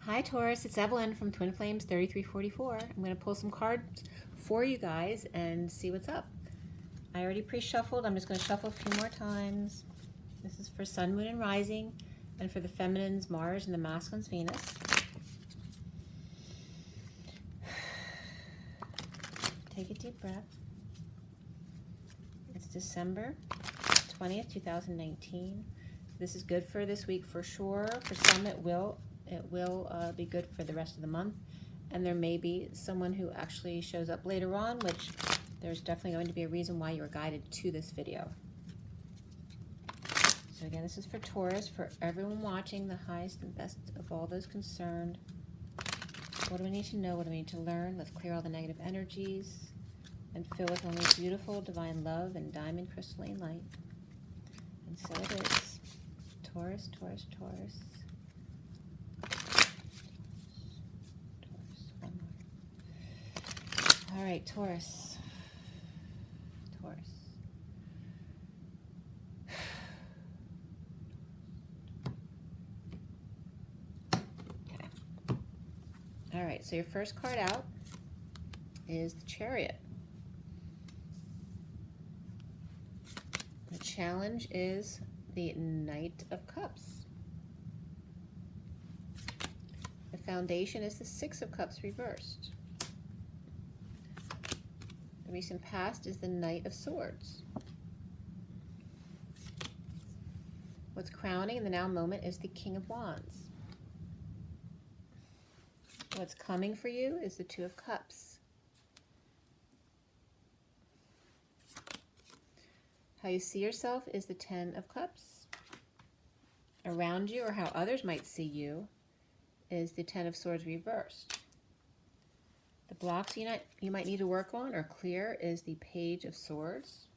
Hi Taurus, it's Evelyn from Twin Flames 3344. I'm going to pull some cards for you guys and see what's up. I already pre-shuffled. I'm just going to shuffle a few more times. This is for Sun, Moon, and Rising, and for the feminines, Mars, and the masculines, Venus. Take a deep breath. It's December 20th, 2019. This is good for this week for sure. For some, it will be good for the rest of the month. And there may be someone who actually shows up later on, which there's definitely going to be a reason why you're guided to this video. So again, this is for Taurus, for everyone watching, the highest and best of all those concerned. What do we need to know? What do we need to learn? Let's clear all the negative energies and fill with only beautiful divine love and diamond crystalline light. And so it is. Taurus, Taurus, Taurus. One more. All right, Taurus. Taurus. Okay. All right, so your first card out is the Chariot. The challenge is the Knight of Cups. The foundation is the Six of Cups reversed. The recent past is the Knight of Swords. What's crowning in the now moment is the King of Wands. What's coming for you is the Two of Cups. How you see yourself is the Ten of Cups. Around you, or how others might see you, is the Ten of Swords reversed. The blocks you might need to work on or clear is the Page of Swords.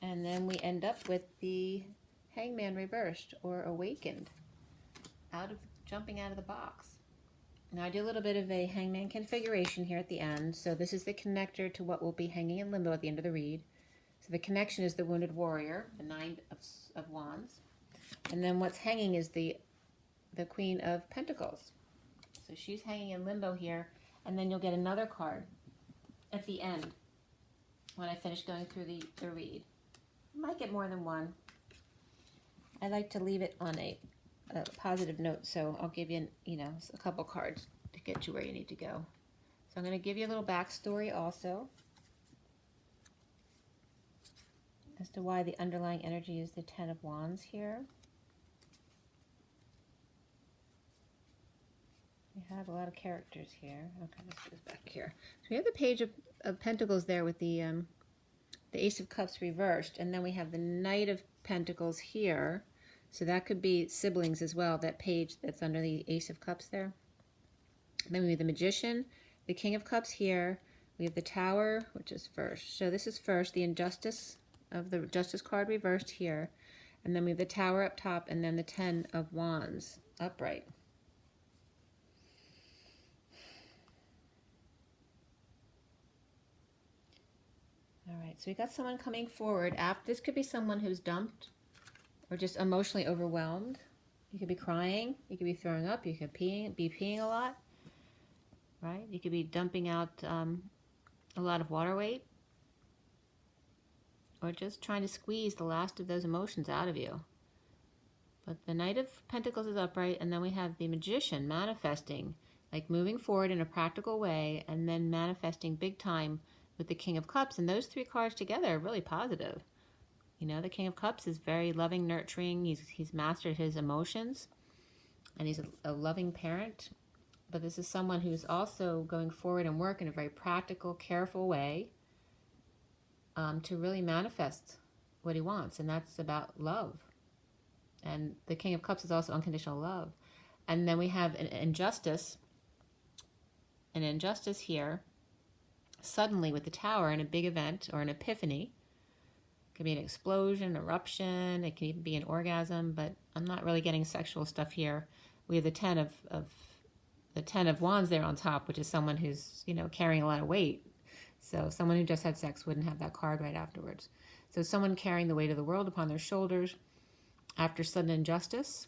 And then we end up with the Hangman reversed, or awakened, jumping out of the box. Now I do a little bit of a hangman configuration here at the end. So this is the connector to what will be hanging in limbo at the end of the read. So the connection is the Wounded Warrior, the Nine of Wands. And then what's hanging is the Queen of Pentacles. So she's hanging in limbo here, and then you'll get another card at the end when I finish going through the read. You might get more than one. I like to leave it on a positive note, so I'll give you, a couple cards to get you where you need to go. So I'm going to give you a little backstory also as to why the underlying energy is the Ten of Wands here. We have a lot of characters here. Okay, let's go back here. So we have the Page of Pentacles there with the Ace of Cups reversed, and then we have the Knight of Pentacles here. So that could be siblings as well, that page that's under the Ace of Cups there. And then we have the Magician, the King of Cups here. We have the Tower, which is first. So this is first, the Injustice of the Justice card reversed here. And then we have the Tower up top, and then the Ten of Wands upright. All right, so we got someone coming forward. This could be someone who's dumped or just emotionally overwhelmed. You could be crying, you could be throwing up, you could be peeing a lot, right? You could be dumping out a lot of water weight, or just trying to squeeze the last of those emotions out of you. But the Knight of Pentacles is upright, and then we have the Magician manifesting, like moving forward in a practical way, and then manifesting big time with the King of Cups. And those three cards together are really positive. The King of Cups is very loving, nurturing. He's mastered his emotions, and he's a loving parent. But this is someone who's also going forward and work in a very practical, careful way to really manifest what he wants, and that's about love. And the King of Cups is also unconditional love. And then we have an injustice here, suddenly with the Tower in a big event or an epiphany. It could be an explosion, eruption, it can even be an orgasm, but I'm not really getting sexual stuff here. We have the Ten of Wands there on top, which is someone who's, carrying a lot of weight. So someone who just had sex wouldn't have that card right afterwards. So someone carrying the weight of the world upon their shoulders after sudden injustice.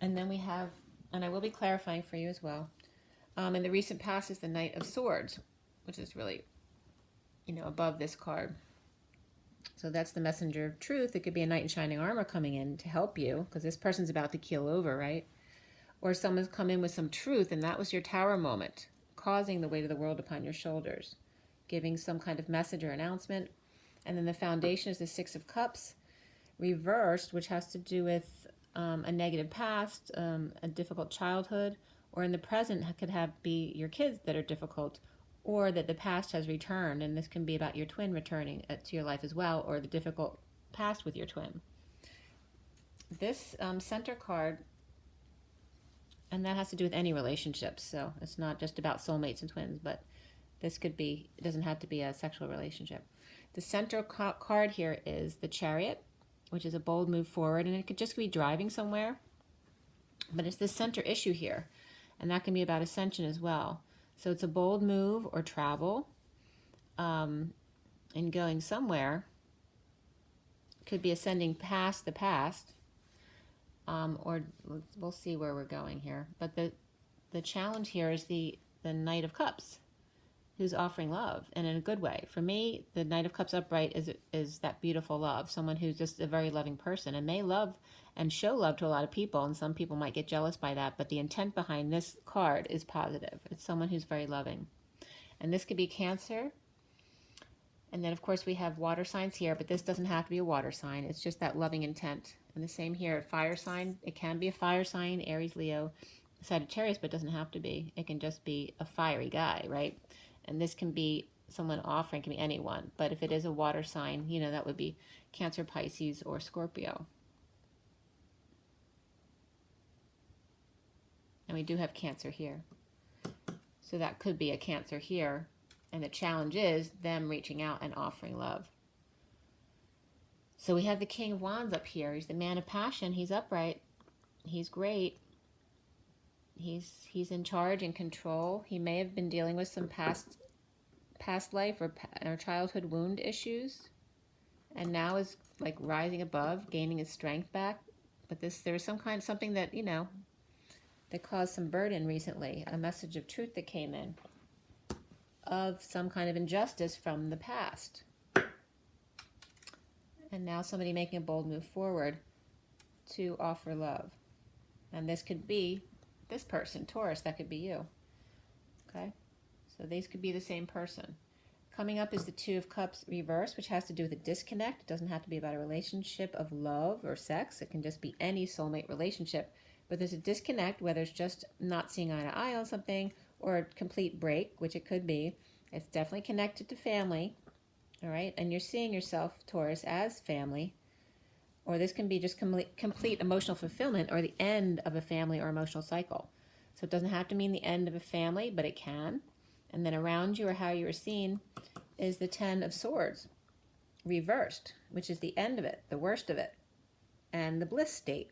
And then we have, and I will be clarifying for you as well, in the recent past is the Knight of Swords, which is really, above this card. So that's the messenger of truth. It could be a knight in shining armor coming in to help you, because this person's about to keel over, right? Or someone's come in with some truth, and that was your tower moment, causing the weight of the world upon your shoulders, giving some kind of message or announcement. And then the foundation is the Six of Cups, reversed, which has to do with a negative past, a difficult childhood, or in the present could be your kids that are difficult, or that the past has returned, and this can be about your twin returning to your life as well, or the difficult past with your twin. This center card, and that has to do with any relationships, so it's not just about soulmates and twins, but this could be, it doesn't have to be a sexual relationship. The center card here is the Chariot, which is a bold move forward, and it could just be driving somewhere, but it's the center issue here, and that can be about ascension as well. So it's a bold move or travel, and going somewhere. Could be ascending past the past, or we'll see where we're going here. But the challenge here is the Knight of Cups, who's offering love, and in a good way. For me, the Knight of Cups upright is that beautiful love, someone who's just a very loving person and may love and show love to a lot of people, and some people might get jealous by that, but the intent behind this card is positive. It's someone who's very loving. And this could be Cancer. And then, of course, we have water signs here, but this doesn't have to be a water sign. It's just that loving intent. And the same here, fire sign. It can be a fire sign, Aries, Leo, Sagittarius, but it doesn't have to be. It can just be a fiery guy, right? And this can be someone offering, can be anyone. But if it is a water sign, that would be Cancer, Pisces, or Scorpio. And we do have Cancer here. So that could be a Cancer here. And the challenge is them reaching out and offering love. So we have the King of Wands up here. He's the man of passion. He's upright. He's great. He's in charge and control. He may have been dealing with some past life or childhood wound issues, and now is like rising above, gaining his strength back. But there's something that that caused some burden recently. A message of truth that came in of some kind of injustice from the past, and now somebody making a bold move forward to offer love. And this could be this person, Taurus. That could be you. Okay, so these could be the same person. Coming up is the Two of Cups reverse, which has to do with a disconnect. It doesn't have to be about a relationship of love or sex. It can just be any soulmate relationship. But there's a disconnect, whether it's just not seeing eye to eye on something or a complete break, which it could be. It's definitely connected to family, all right? And you're seeing yourself, Taurus, as family. Or this can be just complete emotional fulfillment or the end of a family or emotional cycle. So it doesn't have to mean the end of a family, but it can. And then around you, or how you are seen, is the Ten of Swords, reversed, which is the end of it, the worst of it, and the bliss state.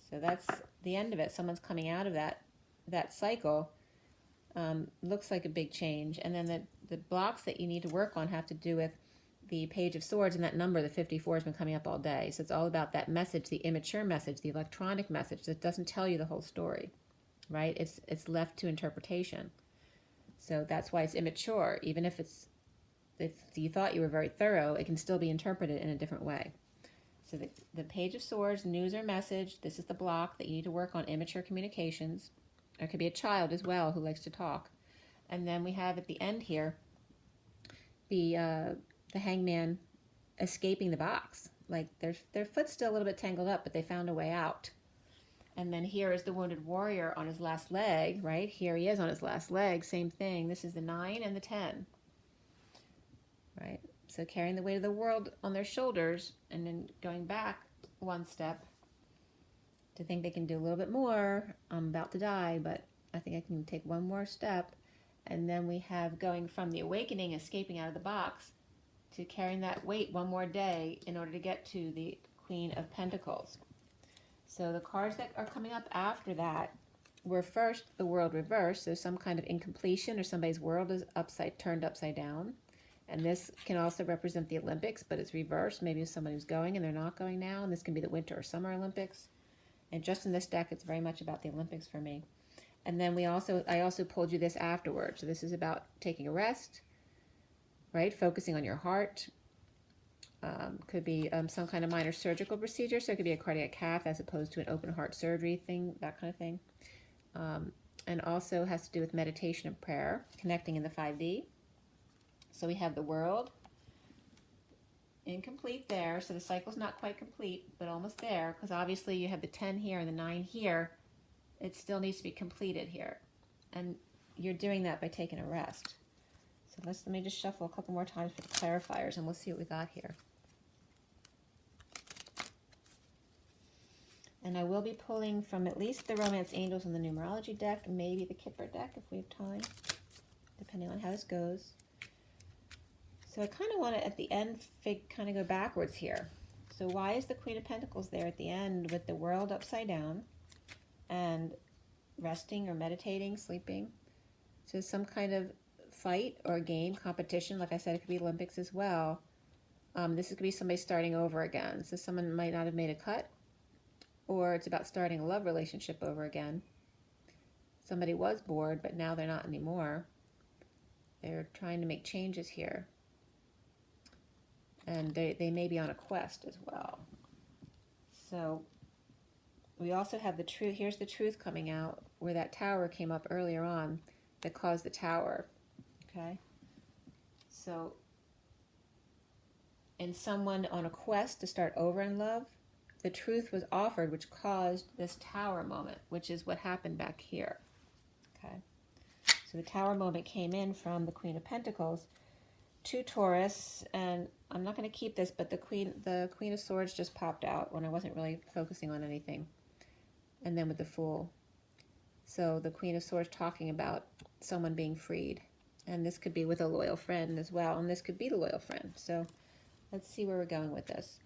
So that's the end of it. Someone's coming out of that cycle. Looks like a big change. And then the blocks that you need to work on have to do with the Page of Swords, and that number, the 54, has been coming up all day. So it's all about that message, the immature message, the electronic message that doesn't tell you the whole story, right? It's left to interpretation. So that's why it's immature. Even if you thought you were very thorough, it can still be interpreted in a different way. So the Page of Swords, news or message, this is the block that you need to work on, immature communications. There could be a child as well who likes to talk. And then we have at the end here the Hangman escaping the box. Like their foot's still a little bit tangled up, but they found a way out. And then here is the Wounded Warrior on his last leg, right? Here he is on his last leg, same thing. This is the 9 and the 10, right? So carrying the weight of the world on their shoulders and then going back one step to think they can do a little bit more. I'm about to die, but I think I can take one more step. And then we have going from the awakening, escaping out of the box, to carrying that weight one more day in order to get to the Queen of Pentacles. So the cards that are coming up after that were first the World reversed. So some kind of incompletion, or somebody's world is turned upside down. And this can also represent the Olympics, but it's reversed. Maybe somebody who's going and they're not going now. And this can be the Winter or Summer Olympics. And just in this deck, it's very much about the Olympics for me. And then I also pulled you this afterwards. So this is about taking a rest, right? Focusing on your heart. Could be some kind of minor surgical procedure. So it could be a cardiac cath as opposed to an open heart surgery thing, that kind of thing. And also has to do with meditation and prayer, connecting in the 5D. So we have the world, incomplete there. So the cycle's not quite complete, but almost there, because obviously you have the 10 here and the 9 here. It still needs to be completed here. And you're doing that by taking a rest. So let me just shuffle a couple more times for the clarifiers, and we'll see what we got here. And I will be pulling from at least the Romance Angels in the Numerology deck, maybe the Kipper deck if we have time, depending on how this goes. So I kind of want to, at the end, kind of go backwards here. So why is the Queen of Pentacles there at the end with the world upside down and resting or meditating, sleeping? So some kind of fight or game, competition. Like I said, it could be Olympics as well. This could be somebody starting over again. So someone might not have made a cut, or it's about starting a love relationship over again. Somebody was bored, but now they're not anymore. They're trying to make changes here. And they may be on a quest as well. So we also have the truth. Here's the truth coming out, where that tower came up earlier on that caused the tower. Okay? So in someone on a quest to start over in love, the truth was offered, which caused this tower moment, which is what happened back here. Okay? So the tower moment came in from the Queen of Pentacles to Taurus, and I'm not going to keep this, but the Queen of Swords just popped out when I wasn't really focusing on anything. And then with the Fool. So the Queen of Swords talking about someone being freed. And this could be with a loyal friend as well, and this could be the loyal friend. So let's see where we're going with this.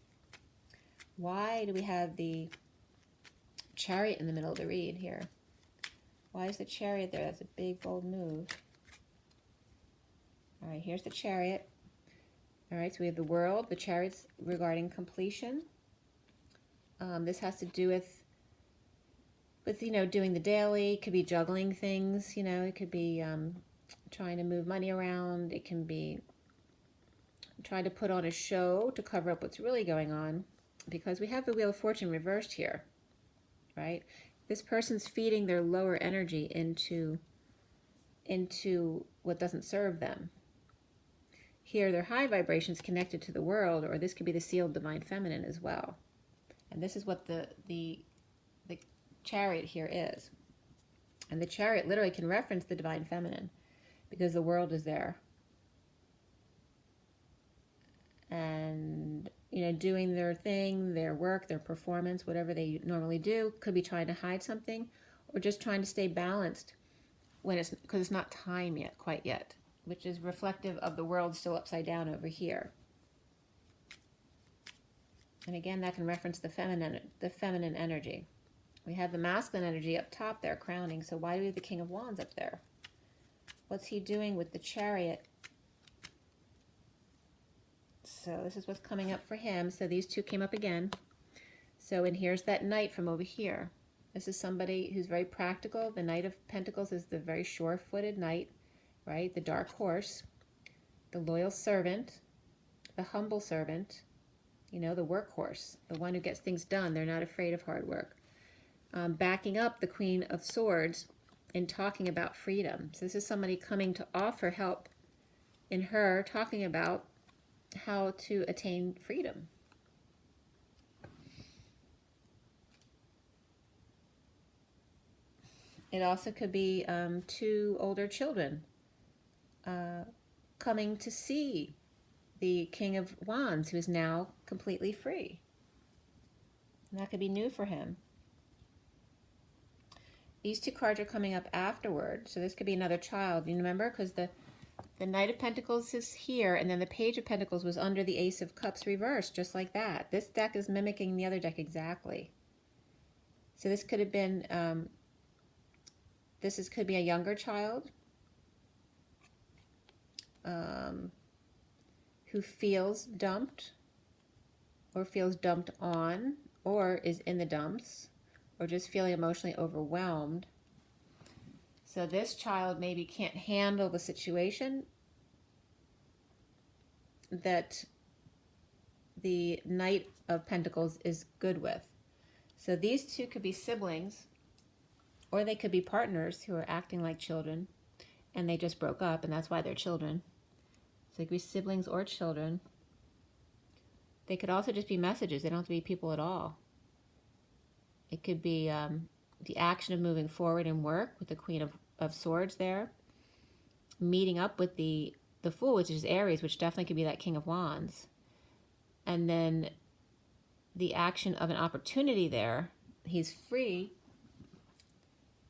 Why do we have the Chariot in the middle of the read here? Why is the Chariot there? That's a big, bold move. All right, here's the Chariot. All right, so we have the world, the Chariot's regarding completion. This has to do with doing the daily. It could be juggling things. It could be trying to move money around. It can be trying to put on a show to cover up what's really going on, because we have the Wheel of Fortune reversed here, right? This person's feeding their lower energy into what doesn't serve them. Here, their high vibrations connected to the world, or this could be the sealed divine feminine as well. And this is what the Chariot here is. And the Chariot literally can reference the divine feminine, because the world is there. And, doing their thing, their work, their performance, whatever they normally do, could be trying to hide something, or just trying to stay balanced because it's not time yet, quite yet, which is reflective of the world still upside down over here. And again, that can reference the feminine energy. We have the masculine energy up top there, crowning. So why do we have the King of Wands up there? What's he doing with the Chariot? So this is what's coming up for him. So these two came up again. So, and here's that Knight from over here. This is somebody who's very practical. The Knight of Pentacles is the very sure-footed knight, right? The dark horse, the loyal servant, the humble servant, the workhorse, the one who gets things done. They're not afraid of hard work. Backing up the Queen of Swords and talking about freedom. So this is somebody coming to offer help in her, talking about how to attain freedom. It also could be two older children coming to see the King of Wands, who is now completely free. And that could be new for him. These two cards are coming up afterward. So this could be another child. You remember? Because the Knight of Pentacles is here, and then the Page of Pentacles was under the Ace of Cups reversed, just like that. This deck is mimicking the other deck exactly. So this could have been, could be a younger child who feels dumped, or feels dumped on, or is in the dumps, or just feeling emotionally overwhelmed. So this child maybe can't handle the situation that the Knight of Pentacles is good with. So these two could be siblings, or they could be partners who are acting like children, and they just broke up, and that's why they're children. So they could be siblings or children. They could also just be messages. They don't have to be people at all. It could be the action of moving forward in work with the Queen of Swords there, meeting up with the Fool, which is Aries, which definitely could be that King of Wands. And then the action of an opportunity there. He's free.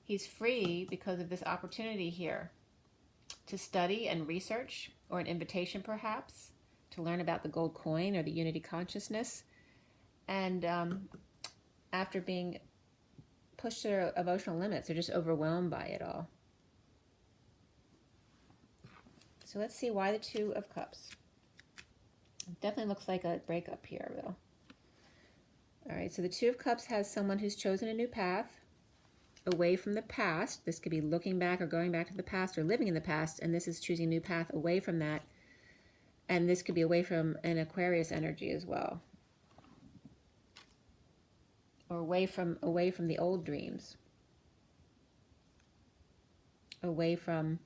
He's free because of this opportunity here to study and research, or an invitation perhaps to learn about the gold coin or the unity consciousness. And after being pushed to their emotional limits, they're just overwhelmed by it all. So let's see why the Two of Cups. It definitely looks like a breakup here, though. All right, so the Two of Cups has someone who's chosen a new path away from the past. This could be looking back or going back to the past or living in the past, and this is choosing a new path away from that. And this could be away from an Aquarius energy as well, or away from the old dreams, away from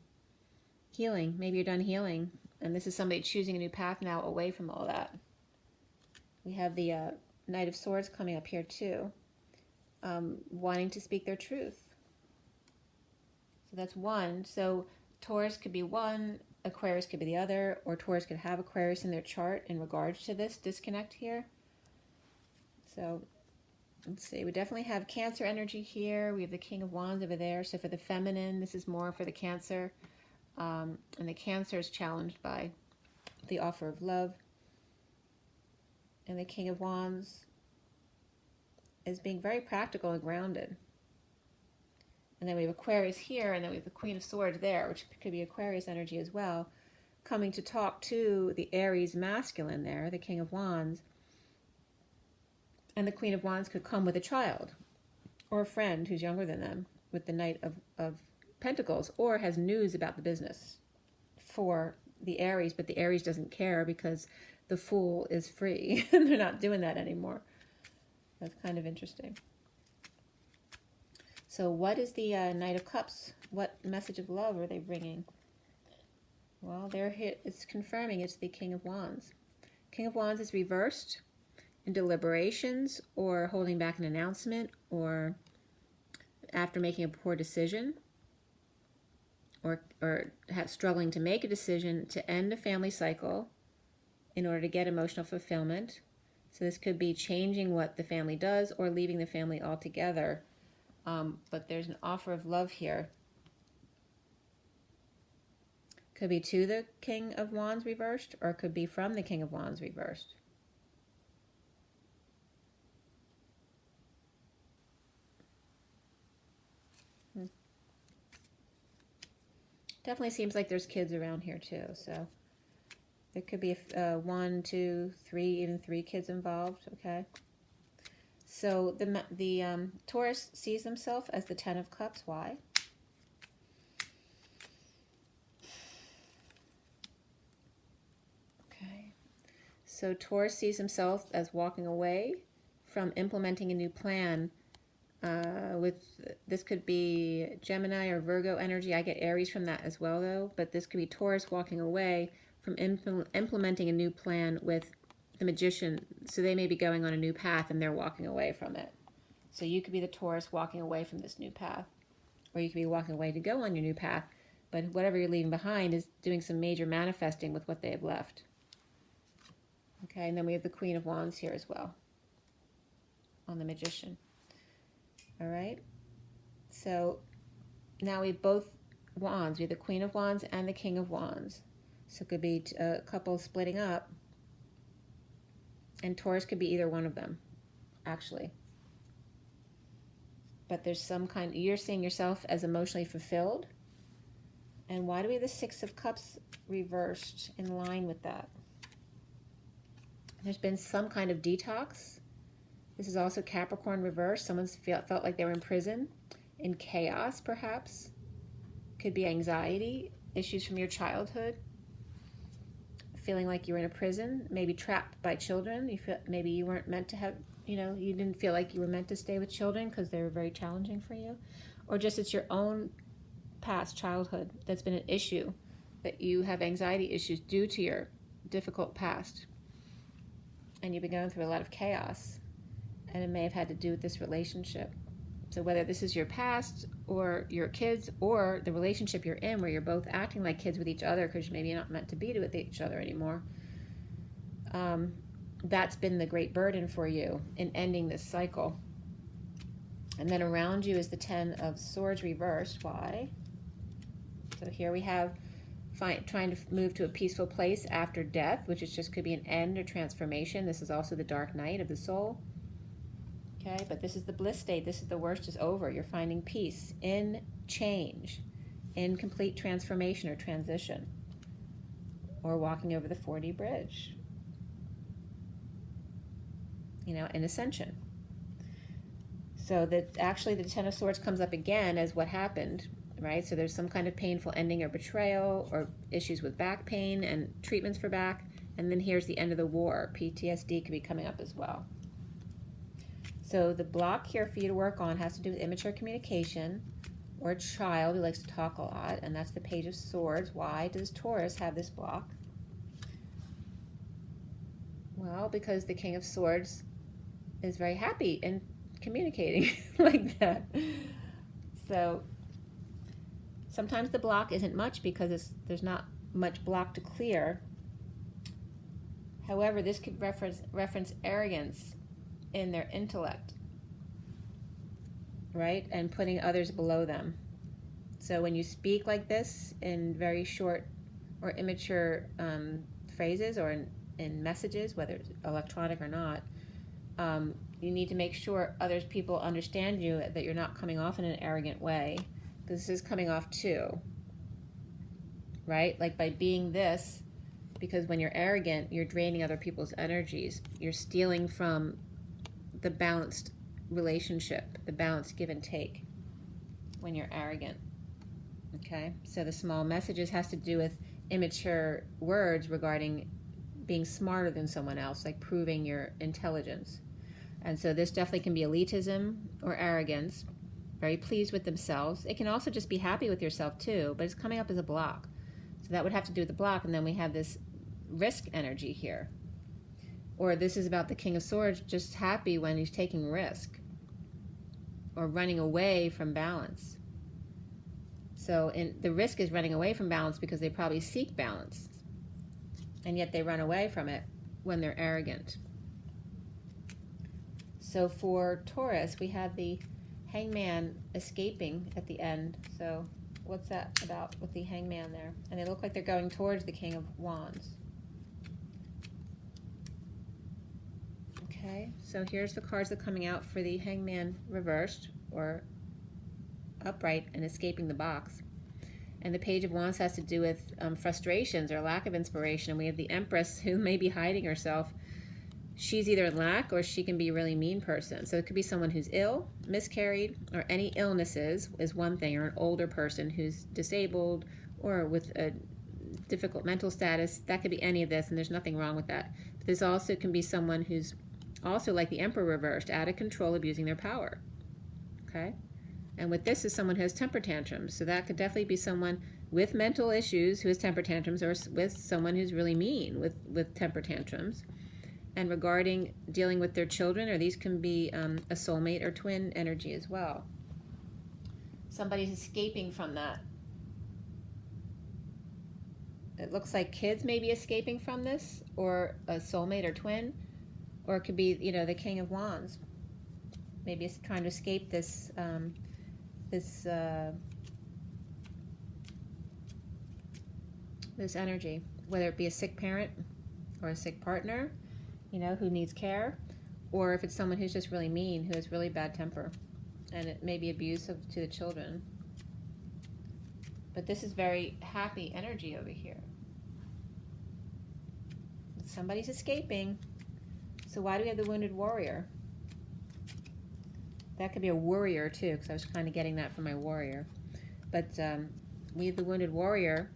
healing. Maybe you're done healing, and this is somebody choosing a new path now away from all that. We have the Knight of Swords coming up here too, wanting to speak their truth. So that's one. So Taurus could be one, Aquarius could be the other, or Taurus could have Aquarius in their chart in regards to this disconnect here. So let's see, we definitely have Cancer energy here. We have the King of Wands over there. So for the feminine, this is more for the Cancer. And the Cancer is challenged by the offer of love. And the King of Wands is being very practical and grounded. And then we have Aquarius here, and then we have the Queen of Swords there, which could be Aquarius energy as well, coming to talk to the Aries masculine there, the King of Wands. And the Queen of Wands could come with a child or a friend who's younger than them with the Knight of Pentacles, or has news about the business for the Aries, but the Aries doesn't care because the Fool is free and they're not doing that anymore. That's kind of interesting. So what is the Knight of Cups? What message of love are they bringing? Well, they're here. It's confirming it's the King of Wands. King of Wands is reversed in deliberations, or holding back an announcement, or after making a poor decision, or struggling to make a decision to end a family cycle in order to get emotional fulfillment. So this could be changing what the family does or leaving the family altogether. But there's an offer of love here. Could be to the King of Wands reversed, or it could be from the King of Wands reversed. Definitely seems like there's kids around here too, so there could be 1, 2, 3, even 3 kids involved. Okay. So the Taurus sees himself as the Ten of Cups. Why? Okay. So Taurus sees himself as walking away from implementing a new plan. This could be Gemini or Virgo energy. I get Aries from that as well, though. But this could be Taurus walking away from implementing a new plan with the Magician. So they may be going on a new path and they're walking away from it. So you could be the Taurus walking away from this new path, or you could be walking away to go on your new path. But whatever you're leaving behind is doing some major manifesting with what they have left. Okay, and then we have the Queen of Wands here as well on the Magician. All right, so now we have both Wands. We have the Queen of Wands and the King of Wands. So it could be a couple splitting up, and Taurus could be either one of them, actually. But there's some kind, you're seeing yourself as emotionally fulfilled. And why do we have the Six of Cups reversed in line with that? There's been some kind of detox This is also Capricorn reverse. Someone's felt like they were in prison, in chaos perhaps. Could be anxiety, issues from your childhood. Feeling like you were in a prison, maybe trapped by children. You feel maybe you weren't meant to have, you didn't feel like you were meant to stay with children because they were very challenging for you. Or just it's your own past childhood that's been an issue, that you have anxiety issues due to your difficult past. And you've been going through a lot of chaos. And it may have had to do with this relationship. So whether this is your past or your kids or the relationship you're in where you're both acting like kids with each other because maybe you're not meant to be with each other anymore, that's been the great burden for you in ending this cycle. And then around you is the Ten of Swords reversed. Why? So here we have trying to move to a peaceful place after death, which is just could be an end or transformation. This is also the dark night of the soul. Okay, but this is the bliss state. This is the worst is over. You're finding peace in change, in complete transformation or transition, or walking over the 4D bridge, in ascension. So that actually the Ten of Swords comes up again as what happened, right? So there's some kind of painful ending or betrayal or issues with back pain and treatments for back. And then here's the end of the war. PTSD could be coming up as well. So the block here for you to work on has to do with immature communication or a child who likes to talk a lot, and that's the Page of Swords. Why does Taurus have this block? Well, because the King of Swords is very happy in communicating like that. So sometimes the block isn't much because there's not much block to clear. However, this could reference arrogance in their intellect, right? And putting others below them. So when you speak like this in very short or immature phrases or in messages, whether it's electronic or not, you need to make sure people understand you, that you're not coming off in an arrogant way, because this is coming off too, right? Like by being this, because when you're arrogant, you're draining other people's energies. You're stealing from the balanced relationship, the balanced give and take when you're arrogant. Okay, so the small messages has to do with immature words regarding being smarter than someone else, like proving your intelligence. And so this definitely can be elitism or arrogance, very pleased with themselves. It can also just be happy with yourself too, but it's coming up as a block. So that would have to do with the block, and then we have this risk energy here. Or this is about the King of Swords just happy when he's taking risk or running away from balance. So the risk is running away from balance because they probably seek balance, and yet they run away from it when they're arrogant. So for Taurus, we have the Hangman escaping at the end. So what's that about with the Hangman there? And they look like they're going towards the King of Wands. Okay, so here's the cards that are coming out for the Hangman reversed or upright and escaping the box. And the Page of Wands has to do with frustrations or lack of inspiration. And we have the Empress who may be hiding herself. She's either in lack or she can be a really mean person. So it could be someone who's ill, miscarried, or any illnesses is one thing, or an older person who's disabled or with a difficult mental status. That could be any of this, and there's nothing wrong with that. But this also can be someone who's also like the Emperor reversed, out of control, abusing their power. Okay? And with this is someone who has temper tantrums. So that could definitely be someone with mental issues who has temper tantrums, or with someone who's really mean with temper tantrums. And regarding dealing with their children, or these can be a soulmate or twin energy as well. Somebody's escaping from that. It looks like kids may be escaping from this, or a soulmate or twin, or it could be, the King of Wands. Maybe it's trying to escape this this energy, whether it be a sick parent or a sick partner, who needs care, or if it's someone who's just really mean, who has really bad temper, and it may be abusive to the children. But this is very happy energy over here. Somebody's escaping. So why do we have the Wounded Warrior? That could be a warrior too, because I was kind of getting that from my warrior. But we have the wounded warrior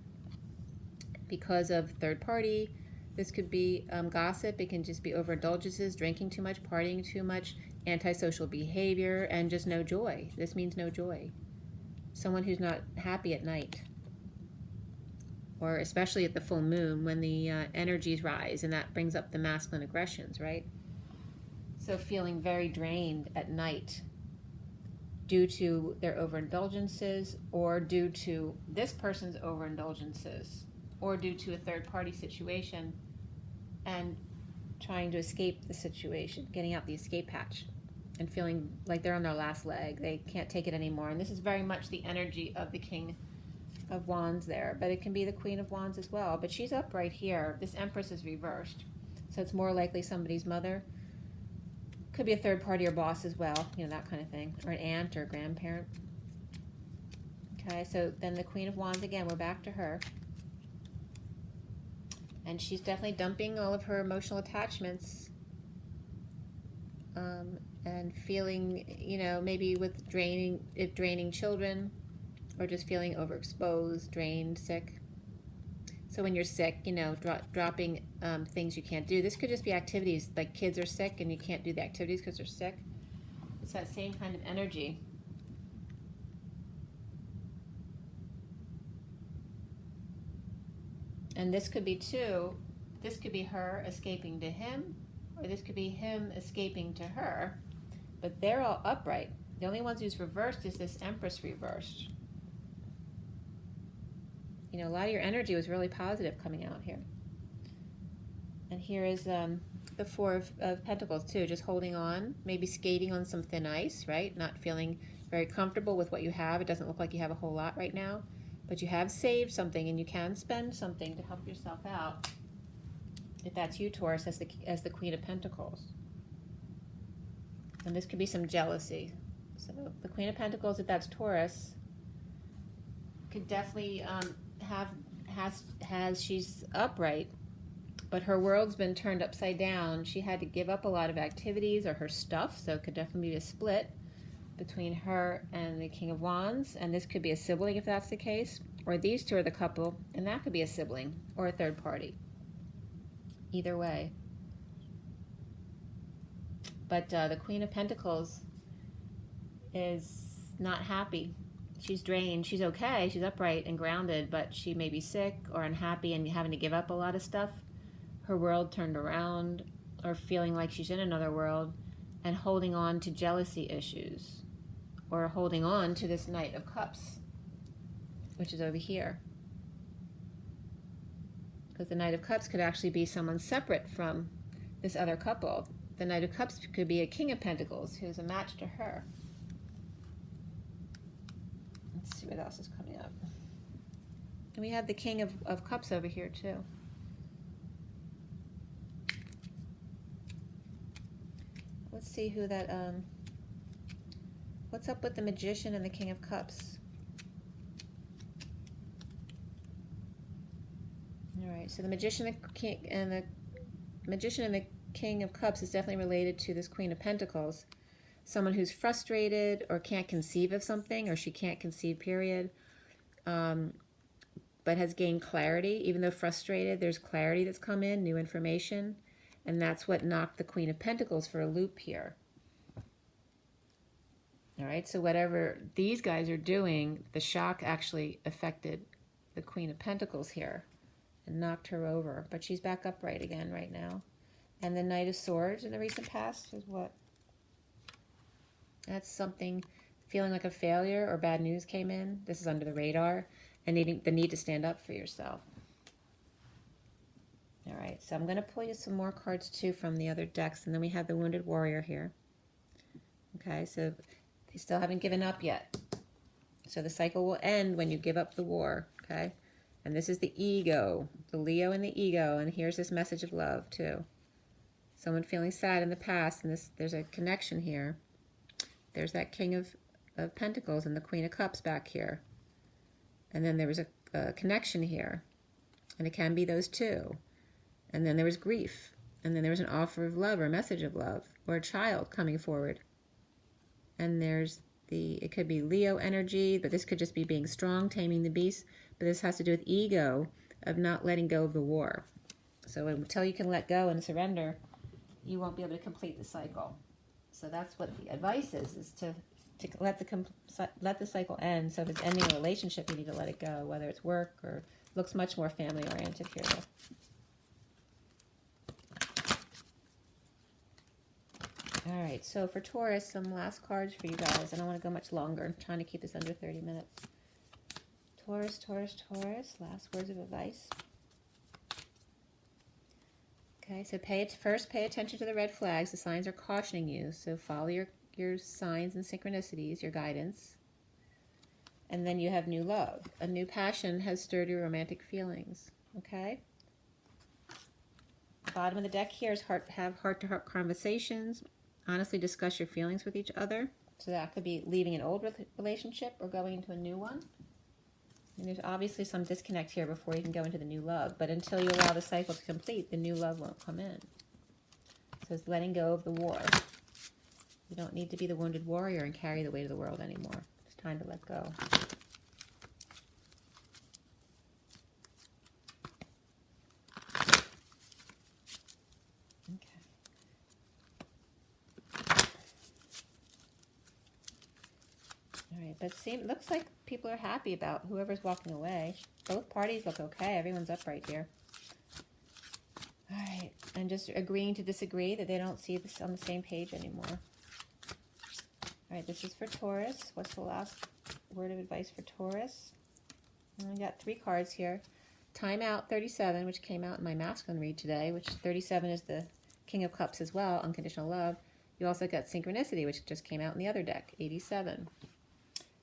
because of third party. This could be gossip. It can just be overindulgences, drinking too much, partying too much, antisocial behavior, and just no joy. This means no joy. Someone who's not happy at night, or especially at the full moon when the energies rise, and that brings up the masculine aggressions, right? So feeling very drained at night due to their overindulgences, or due to this person's overindulgences, or due to a third-party situation, and trying to escape the situation, getting out the escape hatch, and feeling like they're on their last leg. They can't take it anymore. And this is very much the energy of the King of Wands there, but it can be the Queen of Wands as well. But she's up right here. This Empress is reversed, so it's more likely somebody's mother. Could be a third party or boss as well, you know, that kind of thing, or an aunt or grandparent. Okay, so then the Queen of Wands again, we're back to her. And she's definitely dumping all of her emotional attachments, and feeling, you know, maybe with draining children, or just feeling overexposed, drained, sick. So when you're sick, you know, dropping things you can't do. This could just be activities, like kids are sick and you can't do the activities because they're sick. It's that same kind of energy. And this could be too, this could be her escaping to him, or this could be him escaping to her. But they're all upright. The only ones who's reversed is this Empress reversed. You know, a lot of your energy was really positive coming out here. And here is the Four of Pentacles too, just holding on, maybe skating on some thin ice, right? Not feeling very comfortable with what you have. It doesn't look like you have a whole lot right now, but you have saved something and you can spend something to help yourself out. If that's you, Taurus, as the Queen of Pentacles. And this could be some jealousy. So the Queen of Pentacles, if that's Taurus, could definitely she's upright, but her world's been turned upside down. She had to give up a lot of activities or her stuff, so it could definitely be a split between her and the King of Wands. And this could be a sibling if that's the case, or these two are the couple, and that could be a sibling or a third party. Either way. But the Queen of Pentacles is not happy. She's drained. She's okay. She's upright and grounded, but she may be sick or unhappy and having to give up a lot of stuff. Her world turned around, or feeling like she's in another world, and holding on to jealousy issues, or holding on to this Knight of Cups, which is over here. Because the Knight of Cups could actually be someone separate from this other couple. The Knight of Cups could be a King of Pentacles who's a match to her. Let's see what else is coming up. And we have the King of Cups over here too. Let's see who that, what's up with the Magician and the King of Cups? All right, so the Magician and the King of Cups is definitely related to this Queen of Pentacles. Someone who's frustrated or can't conceive of something, or she can't conceive, period, but has gained clarity. Even though frustrated, there's clarity that's come in, new information, and that's what knocked the Queen of Pentacles for a loop here. All right, so whatever these guys are doing, the shock actually affected the Queen of Pentacles here and knocked her over, but she's back upright again right now. And the Knight of Swords in the recent past is what? That's something, feeling like a failure or bad news came in. This is under the radar, and the need to stand up for yourself. All right, so I'm going to pull you some more cards too from the other decks, and then we have the Wounded Warrior here. Okay, so they still haven't given up yet. So the cycle will end when you give up the war, okay? And this is the ego, the Leo and the ego, and here's this message of love too. Someone feeling sad in the past, and there's a connection here. There's that King of Pentacles and the Queen of Cups back here. And then there was a connection here. And it can be those two. And then there was grief. And then there was an offer of love or a message of love. Or a child coming forward. And there's it could be Leo energy, but this could just be being strong, taming the beast. But this has to do with ego, of not letting go of the war. So until you can let go and surrender, you won't be able to complete the cycle. So that's what the advice is to let the cycle end. So if it's ending a relationship, you need to let it go, whether it's work or looks much more family oriented here. All right, so for Taurus, some last cards for you guys. I don't want to go much longer. I'm trying to keep this under 30 minutes. Taurus, Taurus, Taurus. Last words of advice. Okay, so first pay attention to the red flags. The signs are cautioning you. So follow your signs and synchronicities, your guidance. And then you have new love. A new passion has stirred your romantic feelings. Okay? Bottom of the deck here is have heart-to-heart conversations. Honestly discuss your feelings with each other. So that could be leaving an old relationship or going into a new one. And there's obviously some disconnect here before you can go into the new love. But until you allow the cycle to complete, the new love won't come in. So it's letting go of the war. You don't need to be the wounded warrior and carry the weight of the world anymore. It's time to let go. But looks like people are happy about whoever's walking away. Both parties look okay. Everyone's upright here. All right. And just agreeing to disagree, that they don't see this on the same page anymore. All right. This is for Taurus. What's the last word of advice for Taurus? And I got 3 cards here. Timeout 37, which came out in my masculine read today, which 37 is the King of Cups as well, unconditional love. You also got synchronicity, which just came out in the other deck, 87.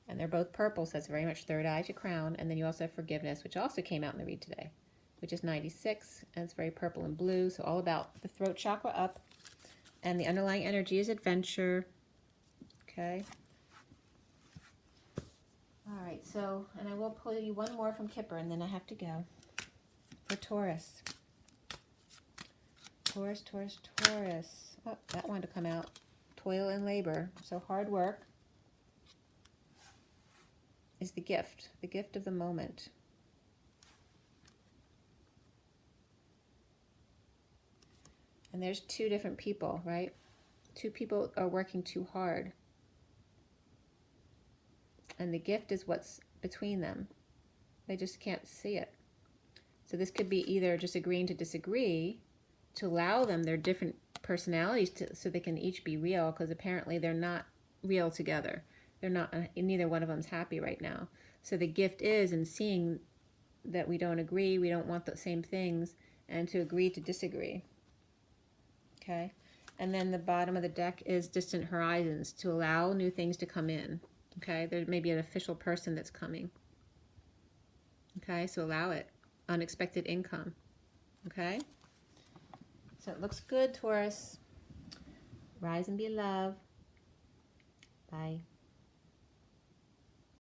And they're both purple, so it's very much third eye to crown. And then you also have forgiveness, which also came out in the read today, which is 96, and it's very purple and blue, so all about the throat chakra up. And the underlying energy is adventure. Okay. All right, so, and I will pull you one more from Kipper, and then I have to go. For Taurus. Taurus, Taurus, Taurus. Oh, that wanted to come out. Toil and labor, so hard work is the gift of the moment. And there's 2 different people, right? 2 people are working too hard. And the gift is what's between them. They just can't see it. So this could be either just agreeing to disagree, to allow them their different personalities so they can each be real, because apparently they're not real together. They're not, neither one of them's happy right now. So the gift is in seeing that we don't agree, we don't want the same things, and to agree to disagree. Okay? And then the bottom of the deck is distant horizons, to allow new things to come in. Okay? There may be an official person that's coming. Okay? So allow it. Unexpected income. Okay? So it looks good, Taurus. Rise and be love. Bye.